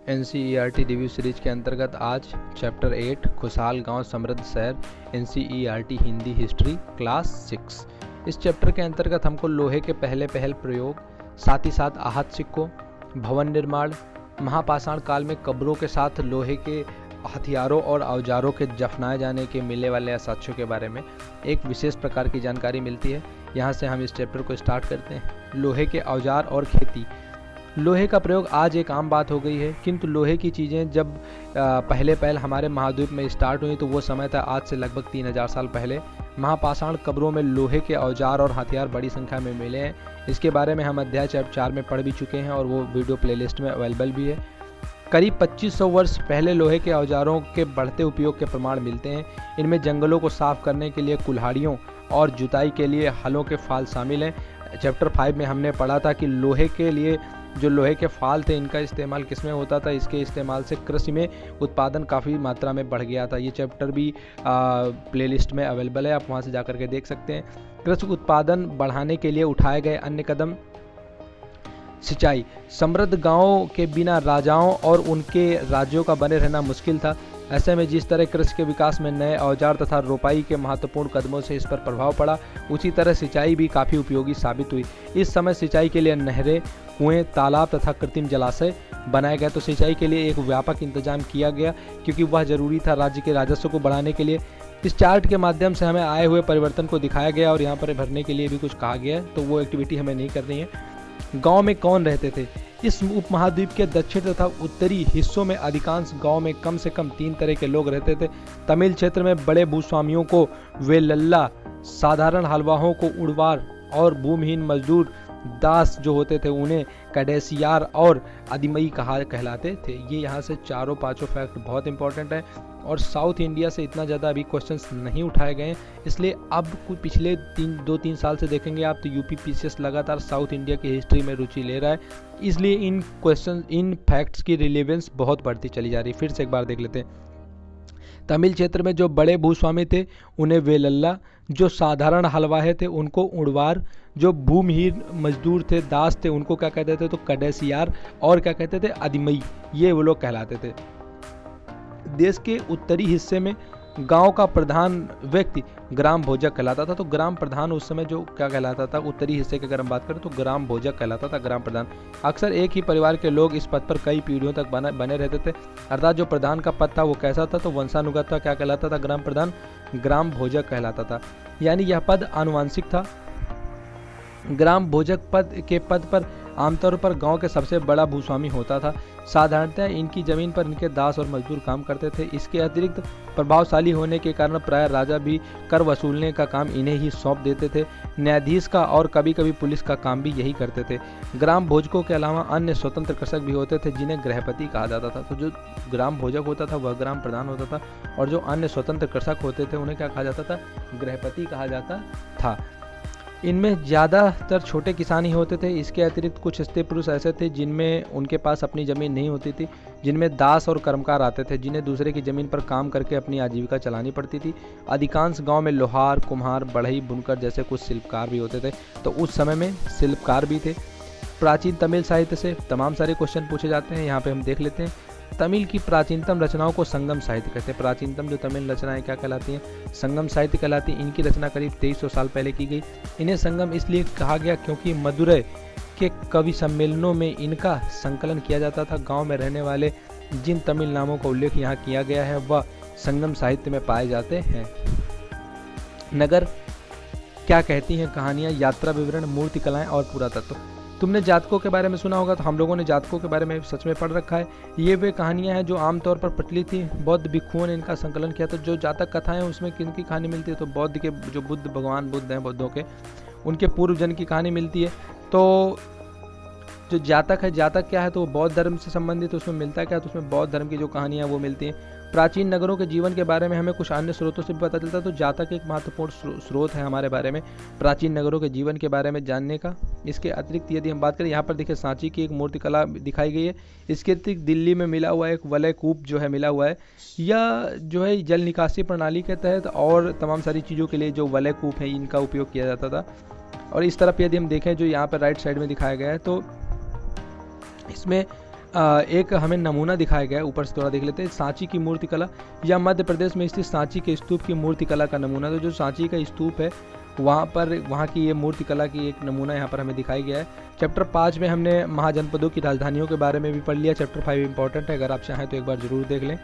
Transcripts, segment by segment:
NCERT review series के अंतर्गत आज चैप्टर 8 खुशहाल गांव समृद्ध शहर NCERT हिंदी हिस्ट्री क्लास 6। इस चैप्टर के अंतर्गत हमको लोहे के पहले प्रयोग, साथ ही साथ आहत सिक्कों, भवन निर्माण, महापाषाण काल में कब्रों के साथ लोहे के हथियारों और औजारों के दफनाए जाने के मिलने वाले साक्ष्यों के बारे में एक विशेष प्रकार की जानकारी मिलती है। यहाँ से हम इस चैप्टर को स्टार्ट करते हैं। लोहे के औजार और खेती। लोहे का प्रयोग आज एक आम बात हो गई है, किंतु लोहे की चीज़ें जब पहले हमारे महाद्वीप में स्टार्ट हुई तो वो समय था आज से लगभग 3000 साल पहले। महापाषाण कब्रों में लोहे के औजार और हथियार बड़ी संख्या में मिले हैं। इसके बारे में हम अध्याय चैप्टर 4 में पढ़ भी चुके हैं और वो वीडियो प्लेलिस्ट में अवेलेबल भी है। करीब 2500 वर्ष पहले लोहे के औजारों के बढ़ते उपयोग के प्रमाण मिलते हैं। इनमें जंगलों को साफ करने के लिए कुल्हाड़ियों और जुताई के लिए हलों के फाल शामिल हैं। चैप्टर 5 में हमने पढ़ा था कि लोहे के लिए जो लोहे के फाल थे इनका इस्तेमाल किसमें होता था। इसके इस्तेमाल से कृषि में उत्पादन काफ़ी मात्रा में बढ़ गया था। ये चैप्टर भी प्लेलिस्ट में अवेलेबल है, आप वहाँ से जाकर के देख सकते हैं। कृषि उत्पादन बढ़ाने के लिए उठाए गए अन्य कदम। सिंचाई। समृद्ध गांवों के बिना राजाओं और उनके राज्यों का बने रहना मुश्किल था। ऐसे में जिस तरह कृषि के विकास में नए औजार तथा रोपाई के महत्वपूर्ण कदमों से इस पर प्रभाव पड़ा, उसी तरह सिंचाई भी काफ़ी उपयोगी साबित हुई। इस समय सिंचाई के लिए नहरें, कुएं, तालाब तथा कृत्रिम जलाशय बनाए गए। तो सिंचाई के लिए एक व्यापक इंतजाम किया गया क्योंकि वह जरूरी था राज्य के राजस्व को बढ़ाने के लिए। इस चार्ट के माध्यम से हमें आए हुए परिवर्तन को दिखाया गया और यहाँ पर भरने के लिए भी कुछ कहा गया है, तो वो एक्टिविटी हमें नहीं करनी है। गांव में कौन रहते थे? इस उपमहाद्वीप के दक्षिण तथा उत्तरी हिस्सों में अधिकांश गांव में कम से कम 3 तरह के लोग रहते थे। तमिल क्षेत्र में बड़े भूस्वामियों को वेलल्ला, साधारण हलवाहों को उड़वार और भूमिहीन मजदूर दास जो होते थे उन्हें कडेसियार और आदिमई कहलाते थे। ये यहाँ से चारों पांचों फैक्ट बहुत इंपॉर्टेंट है और साउथ इंडिया से इतना ज़्यादा अभी क्वेश्चंस नहीं उठाए गए हैं, इसलिए अब कुछ पिछले 2-3 साल से देखेंगे आप तो यूपी पीसीएस लगातार साउथ इंडिया की हिस्ट्री में रुचि ले रहा है, इसलिए इन फैक्ट्स की रिलेवेंस बहुत बढ़ती चली जा रही है। फिर से एक बार देख लेते हैं। तमिल क्षेत्र में जो बड़े भूस्वामी थे उन्हें वेलल्ला, जो साधारण हलवाहे थे उनको उड़वार, जो भूमिहीन मजदूर थे दास थे उनको क्या कहते थे तो कडेसियार, और क्या कहते थे आदिमई, ये वो लोग कहलाते थे। देश के उत्तरी हिस्से में गांव का प्रधान व्यक्ति ग्राम भोजक कहलाता था। तो ग्राम प्रधान उस समय जो क्या कहलाता था, उत्तरी हिस्से की अगर हम बात करें तो ग्राम भोजक कहलाता था, ग्राम प्रधान। अक्सर एक ही परिवार के लोग इस पद पर कई पीढ़ियों तक बने रहते थे, अर्थात जो प्रधान का पद था वो कैसा था तो वंशानुगत था, क्या कहलाता था ग्राम प्रधान, ग्राम भोजक कहलाता था, यानी यह पद आनुवांशिक था। ग्राम भोजक पद पर आमतौर पर गांव के सबसे बड़ा भूस्वामी होता था। साधारणतः इनकी जमीन पर इनके दास और मजदूर काम करते थे। इसके अतिरिक्त प्रभावशाली होने के कारण प्राय राजा भी कर वसूलने का काम इन्हें ही सौंप देते थे। न्यायाधीश का और कभी कभी पुलिस का काम भी यही करते थे। ग्राम भोजकों के अलावा अन्य स्वतंत्र कृषक भी होते थे जिन्हें गृहपति कहा जाता था। तो जो ग्राम भोजक होता था वह ग्राम प्रधान होता था और जो अन्य स्वतंत्र कृषक होते थे उन्हें क्या कहा जाता था, गृहपति कहा जाता था। इनमें ज़्यादातर छोटे किसान ही होते थे। इसके अतिरिक्त कुछ स्त्री पुरुष ऐसे थे जिनमें उनके पास अपनी ज़मीन नहीं होती थी, जिनमें दास और कर्मकार आते थे जिन्हें दूसरे की ज़मीन पर काम करके अपनी आजीविका चलानी पड़ती थी। अधिकांश गांव में लोहार, कुम्हार, बढ़ई, बुनकर जैसे कुछ शिल्पकार भी होते थे, तो उस समय में शिल्पकार भी थे। प्राचीन तमिल साहित्य से तमाम सारे क्वेश्चन पूछे जाते हैं, यहाँ पर हम देख लेते हैं। तमिल की प्राचीनतम रचनाओं को संगम साहित्य कहते हैं। प्राचीनतम जो तमिल रचनाएं क्या कहलाती हैं, संगम साहित्य कहलाती हैं। इनकी रचना करीब 2300 साल पहले की गई। इन्हें संगम इसलिए कहा गया क्योंकि मदुरै के कवि सम्मेलनों में इनका संकलन किया जाता था। गांव में रहने वाले जिन तमिल नामों का उल्लेख यहाँ किया गया है वह संगम साहित्य में पाए जाते हैं। नगर क्या कहती हैं कहानियाँ, यात्रा विवरण, मूर्ति कलाएं और पुरातत्व। तुमने जातकों के बारे में सुना होगा, तो हम लोगों ने जातकों के बारे में सच में पढ़ रखा है। ये वे कहानियां हैं जो आमतौर पर प्रचलित थी। बौद्ध भिक्षुओं ने इनका संकलन किया। तो जो जातक कथाएं उसमें किनकी कहानी मिलती है तो बौद्ध के जो भगवान बुद्ध हैं बौद्धों के, उनके पूर्व जन की कहानी मिलती है। तो जो जातक है, जातक क्या है तो वो बौद्ध धर्म से संबंधित है, उसमें मिलता है क्या तो उसमें बौद्ध धर्म की जो कहानियाँ वो मिलती हैं। प्राचीन नगरों के जीवन के बारे में हमें कुछ अन्य स्रोतों से भी पता चलता है। तो जातक एक महत्वपूर्ण स्रोत है हमारे बारे में प्राचीन नगरों के जीवन के बारे में जानने का। इसके अतिरिक्त यदि हम बात करें, यहाँ पर देखिए सांची की एक मूर्ति कला दिखाई गई है। इसके अतिरिक्त दिल्ली में मिला हुआ एक वलय कूप जो है मिला हुआ है, या जो है जल निकासी प्रणाली के तहत और तमाम सारी चीज़ों के लिए जो वलय कूप है इनका उपयोग किया जाता था। और इस तरफ यदि हम देखें जो यहाँ पर राइट साइड में दिखाया गया है तो इसमें एक हमें नमूना दिखाया गया है, ऊपर से थोड़ा देख लेते हैं। सांची की मूर्ति कला, या मध्य प्रदेश में स्थित सांची के स्तूप की मूर्ति कला का नमूना। तो जो सांची का स्तूप है वहाँ की ये मूर्ति कला की एक नमूना यहाँ पर हमें दिखाई गया है। चैप्टर 5 में हमने महाजनपदों की राजधानियों के बारे में भी पढ़ लिया। चैप्टर 5 इंपॉर्टेंट है, अगर आप चाहें तो एक बार जरूर देख लें।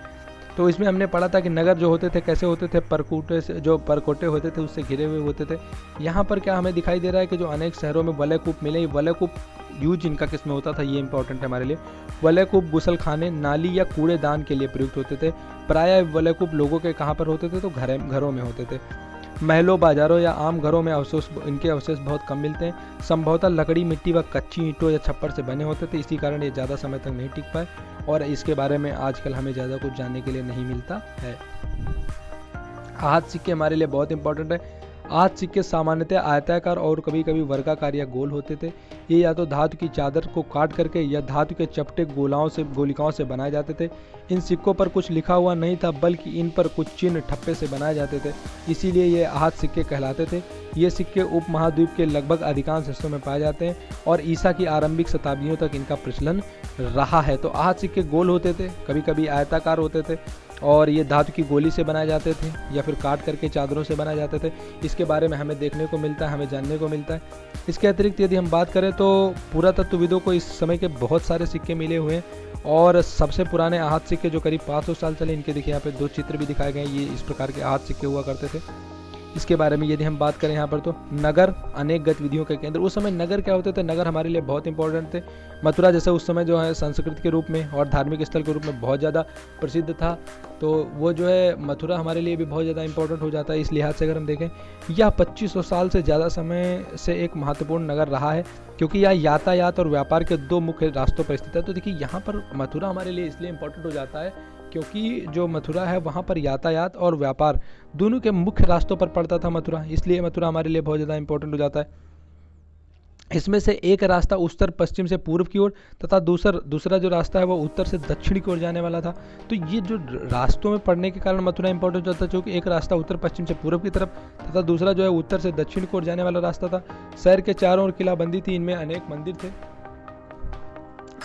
तो इसमें हमने पढ़ा था कि नगर जो होते थे कैसे होते थे, परकोटे से, जो परकोटे होते थे उससे घिरे हुए होते थे। यहाँ पर क्या हमें दिखाई दे रहा है कि जो अनेक शहरों में वलयकूप मिले, वलयकूप यूज इनका किस में होता था, ये इंपॉर्टेंट है हमारे लिए। वलयकूप गुसलखाने, नाली या कूड़ेदान के लिए प्रयुक्त होते थे। प्रायः वलयकूप लोगों के कहाँ पर होते थे, तो घरों में होते थे। महलों, बाजारों या आम घरों में इनके अवशेष बहुत कम मिलते हैं। संभवतः लकड़ी, मिट्टी व कच्ची ईंटों या छप्पर से बने होते थे, इसी कारण ये ज़्यादा समय तक नहीं टिक पाए और इसके बारे में आजकल हमें ज़्यादा कुछ जानने के लिए नहीं मिलता है। आहत सिक्के हमारे लिए बहुत इंपॉर्टेंट है। आहत सिक्के सामान्यतः आयताकार और कभी कभी वर्गाकार या गोल होते थे। ये या तो धातु की चादर को काट करके या धातु के चपटे गोलिकाओं से बनाए जाते थे। इन सिक्कों पर कुछ लिखा हुआ नहीं था, बल्कि इन पर कुछ चिन्ह ठप्पे से बनाए जाते थे, इसीलिए ये आहत सिक्के कहलाते थे। ये सिक्के उपमहाद्वीप के लगभग अधिकांश हिस्सों में पाए जाते हैं और ईसा की आरंभिक शताब्दियों तक इनका प्रचलन रहा है। तो आहत सिक्के गोल होते थे, कभी कभी आयताकार होते थे और ये धातु की गोली से बनाए जाते थे या फिर काट करके चादरों से बनाए जाते थे। इसके बारे में हमें देखने को मिलता है, हमें जानने को मिलता है। इसके अतिरिक्त यदि हम बात करें तो पुरातत्वविदों को इस समय के बहुत सारे सिक्के मिले हुए हैं और सबसे पुराने आहत सिक्के जो करीब 500 साल चले, इनके देखिए यहाँ पे 2 चित्र भी दिखाए गए हैं। ये इस प्रकार के आहत सिक्के हुआ करते थे। इसके बारे में यदि हम बात करें यहाँ पर तो नगर अनेक गतिविधियों के केंद्र। उस समय नगर क्या होते थे, नगर हमारे लिए बहुत इंपॉर्टेंट थे। मथुरा जैसे उस समय जो है संस्कृति के रूप में और धार्मिक स्थल के रूप में बहुत ज़्यादा प्रसिद्ध था, तो वो जो है मथुरा हमारे लिए भी बहुत ज़्यादा इंपॉर्टेंट हो जाता है। इस लिहाज से अगर हम देखें, यह 2500 साल से ज़्यादा समय से एक महत्वपूर्ण नगर रहा है, क्योंकि यह यातायात और व्यापार के 2 मुख्य रास्तों पर स्थित है। तो देखिए यहाँ पर मथुरा हमारे लिए इसलिए इंपॉर्टेंट हो जाता है क्योंकि जो मथुरा है वहाँ पर यातायात और व्यापार दोनों के मुख्य रास्तों पर पड़ता था मथुरा, इसलिए मथुरा हमारे लिए बहुत ज़्यादा इंपॉर्टेंट हो जाता है। इसमें से एक रास्ता उत्तर पश्चिम से पूर्व की ओर तथा दूसरा जो रास्ता है वो उत्तर से दक्षिण की ओर जाने वाला था। तो ये जो रास्तों में पड़ने के कारण मथुरा इंपॉर्टेंट होता है, क्योंकि एक रास्ता उत्तर पश्चिम से पूर्व की तरफ तथा दूसरा जो है उत्तर से दक्षिण की ओर जाने वाला रास्ता था। शहर के चारों ओर किलाबंदी थी, इनमें अनेक मंदिर थे।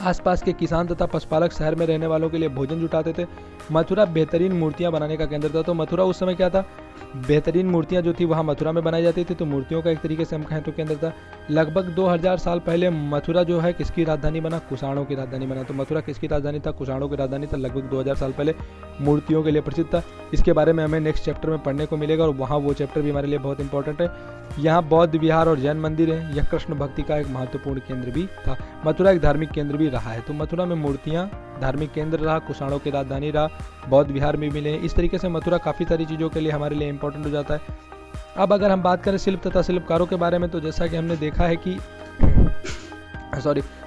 आसपास के किसान तथा पशुपालक शहर में रहने वालों के लिए भोजन जुटाते थे। मथुरा बेहतरीन मूर्तियां बनाने का केंद्र था। तो मथुरा उस समय क्या था, बेहतरीन मूर्तियां जो थी वहाँ मथुरा में बनाई जाती थी, तो मूर्तियों का एक तरीके से हम कहें तो केंद्र था। लगभग 2000 साल पहले मथुरा जो है किसकी राजधानी बना, कुषाणों की राजधानी बना। तो मथुरा किसकी राजधानी था, कुषाणों की राजधानी था। लगभग 2000 साल पहले मूर्तियों के लिए प्रसिद्ध था। इसके बारे में हमें नेक्स्ट चैप्टर में पढ़ने को मिलेगा और वहाँ वो चैप्टर भी हमारे लिए बहुत इंपॉर्टेंट है। यहाँ बौद्ध विहार और जैन मंदिर है। यह कृष्ण भक्ति का एक महत्वपूर्ण केंद्र भी था। मथुरा एक धार्मिक केंद्र भी रहा है। तो मथुरा में मूर्तियाँ धार्मिक केंद्र रहा, कुषाणों की राजधानी रहा, बौद्ध विहार में मिले। इस तरीके से मथुरा काफ़ी सारी चीज़ों के लिए हमारे लिए इंपॉर्टेंट हो जाता है। अब अगर हम बात करें शिल्प तथा शिल्पकारों के बारे में, तो जैसा कि हमने देखा है कि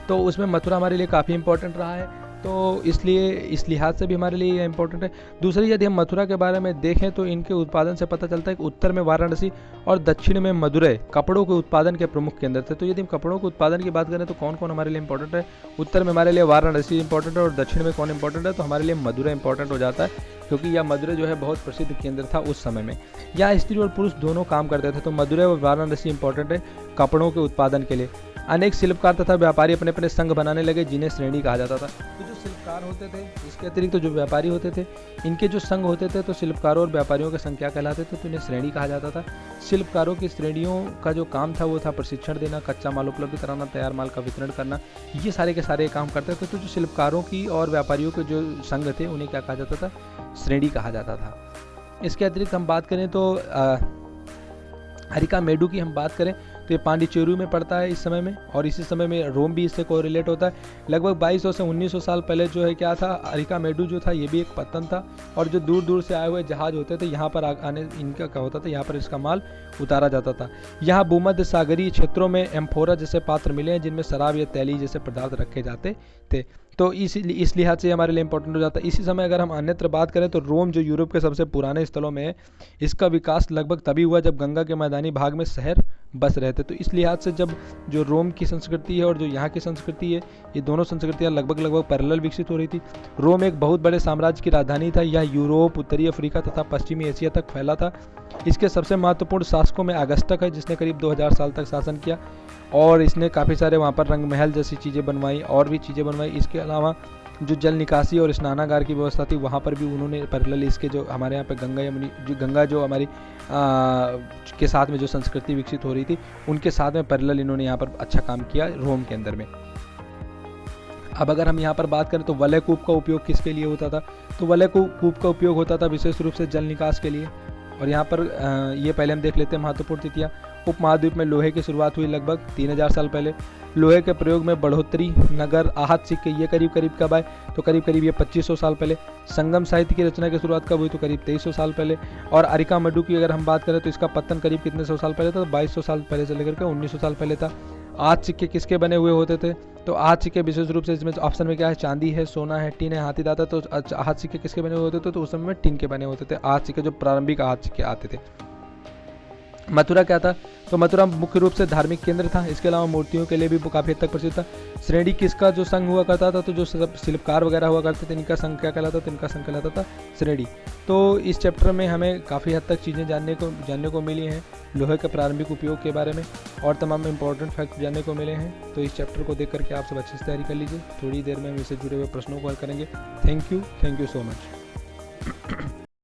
तो उसमें मथुरा हमारे लिए काफ़ी इंपॉर्टेंट रहा है, तो इसलिए इस लिहाज से भी हमारे लिए ये इंपॉर्टेंट है। दूसरी यदि हम मथुरा के बारे में देखें तो इनके उत्पादन से पता चलता है कि उत्तर में वाराणसी और दक्षिण में मदुरै कपड़ों के उत्पादन के प्रमुख केंद्र थे। तो यदि हम कपड़ों के उत्पादन की बात करें तो कौन कौन हमारे लिए इंपॉर्टेंट है, उत्तर में हमारे लिए वाराणसी इंपॉर्टेंट है और दक्षिण में कौन इंपॉर्टेंट है, तो हमारे लिए मदुरै इंपॉर्टेंट हो जाता है, क्योंकि यह मदुरै जो है बहुत प्रसिद्ध केंद्र था उस समय में। यहाँ स्त्री और पुरुष दोनों काम करते थे। तो मदुरै और वाराणसी इंपॉर्टेंट है कपड़ों के उत्पादन के लिए। अनेक शिल्पकार तथा व्यापारी अपने अपने संघ बनाने लगे, जिन्हें श्रेणी कहा जाता था। तो जो शिल्पकार होते थे, इसके अतिरिक्त तो जो व्यापारी होते थे, इनके जो संघ होते थे, तो शिल्पकारों और व्यापारियों के संघ क्या कहलाते थे, तो इन्हें श्रेणी कहा जाता था। शिल्पकारों की श्रेणियों का जो काम था वो था प्रशिक्षण देना, कच्चा माल उपलब्ध कराना, तैयार माल का वितरण करना, ये सारे के सारे काम करते थे। तो जो शिल्पकारों की और व्यापारियों के जो संघ थे उन्हें क्या कहा जाता था, श्रेणी कहा जाता था। इसके अतिरिक्त हम बात करें तो अरिकामेडु की हम बात करें तो ये पांडिचेरी में पड़ता है इस समय में, और इसी समय में रोम भी इससे कोरिलेट होता है। लगभग 2200 से 1900 साल पहले जो है क्या था, अरिकामेडु जो था ये भी एक पत्तन था, और जो दूर दूर से आए हुए जहाज होते थे यहाँ पर आने इनका क्या होता था, यहाँ पर इसका माल उतारा जाता था। यहाँ भूमध्य सागरीय क्षेत्रों में एम्फोरा जैसे पात्र मिले हैं, जिनमें शराब या तैली जैसे पदार्थ रखे जाते थे। तो इस लिहाज से हमारे लिए इंपॉर्टेंट हो जाता है। इसी समय अगर हम अन्यत्र बात करें तो रोम जो यूरोप के सबसे पुराने स्थलों में है, इसका विकास लगभग तभी हुआ जब गंगा के मैदानी भाग में शहर बस रहे थे। तो इस लिहाज से जब जो रोम की संस्कृति है और जो यहाँ की संस्कृति है, ये दोनों संस्कृतियाँ लगभग पैरेलल विकसित हो रही थी। रोम एक बहुत बड़े साम्राज्य की राजधानी था। यह यूरोप, उत्तरी अफ्रीका तथा पश्चिमी एशिया तक फैला था। इसके सबसे महत्वपूर्ण शासकों में अगस्टक है, जिसने करीब 2000 साल तक शासन किया और इसने काफ़ी सारे वहाँ पर रंग महल जैसी चीज़ें बनवाई और भी चीज़ें बनवाई। इसके अलावा जो जल निकासी और स्नानागार की व्यवस्था थी, वहाँ पर भी उन्होंने पैरेलल इसके जो हमारे यहाँ पे गंगा जो हमारी के साथ में जो संस्कृति विकसित हो रही थी, उनके साथ में पैरेलल इन्होंने यहाँ पर अच्छा काम किया रोम के अंदर में। अब अगर हम यहाँ पर बात करें तो वलय कूप का उपयोग किसके लिए होता था? तो वलय कूप का उपयोग होता था विशेष रूप से जल निकास के लिए। और यहाँ पर ये पहले हम देख लेते हैं महत्वपूर्ण तिथियाँ। उपमहाद्वीप में लोहे की शुरुआत हुई लगभग 3000 साल पहले। लोहे के प्रयोग में बढ़ोतरी, नगर, आहत सिक्के, ये करीब कब आए? तो करीब ये 2500 साल पहले। संगम साहित्य की रचना की शुरुआत कब हुई? तो करीब 2300 साल पहले। और अरिकामडू की अगर हम बात करें तो इसका पतन करीब कितने सौ साल पहले था? 2200 साल पहले से लेकर के 1900 साल पहले था। आज सिक्के किसके बने हुए होते थे? तो आज सिक्के विशेष रूप से इसमें ऑप्शन में क्या है? चांदी है, सोना है, टीन है, हाथी दांत है। तो आज सिक्के किसके बने हुए होते थे? तो उस समय में टीन के बने होते थे आज सिक्के, जो प्रारंभिक आज सिक्के आते थे। मथुरा क्या था? तो मथुरा मुख्य रूप से धार्मिक केंद्र था। इसके अलावा मूर्तियों के लिए भी काफ़ी हद तक प्रसिद्ध था। श्रेणी किसका जो संघ हुआ करता था? तो जो शिल्पकार वगैरह हुआ करते थे, इनका संघ क्या कहलाता था? इनका संघ कहलाता था श्रेणी। तो इस चैप्टर में हमें काफ़ी हद तक चीज़ें जानने को मिली हैं लोहे के प्रारंभिक उपयोग के बारे में, और तमाम इंपॉर्टेंट फैक्ट जानने को मिले हैं। तो इस चैप्टर को देख करके आप सब अच्छे से तैयारी कर लीजिए। थोड़ी देर में हम इससे जुड़े हुए प्रश्नों को हल करेंगे। Thank you so much.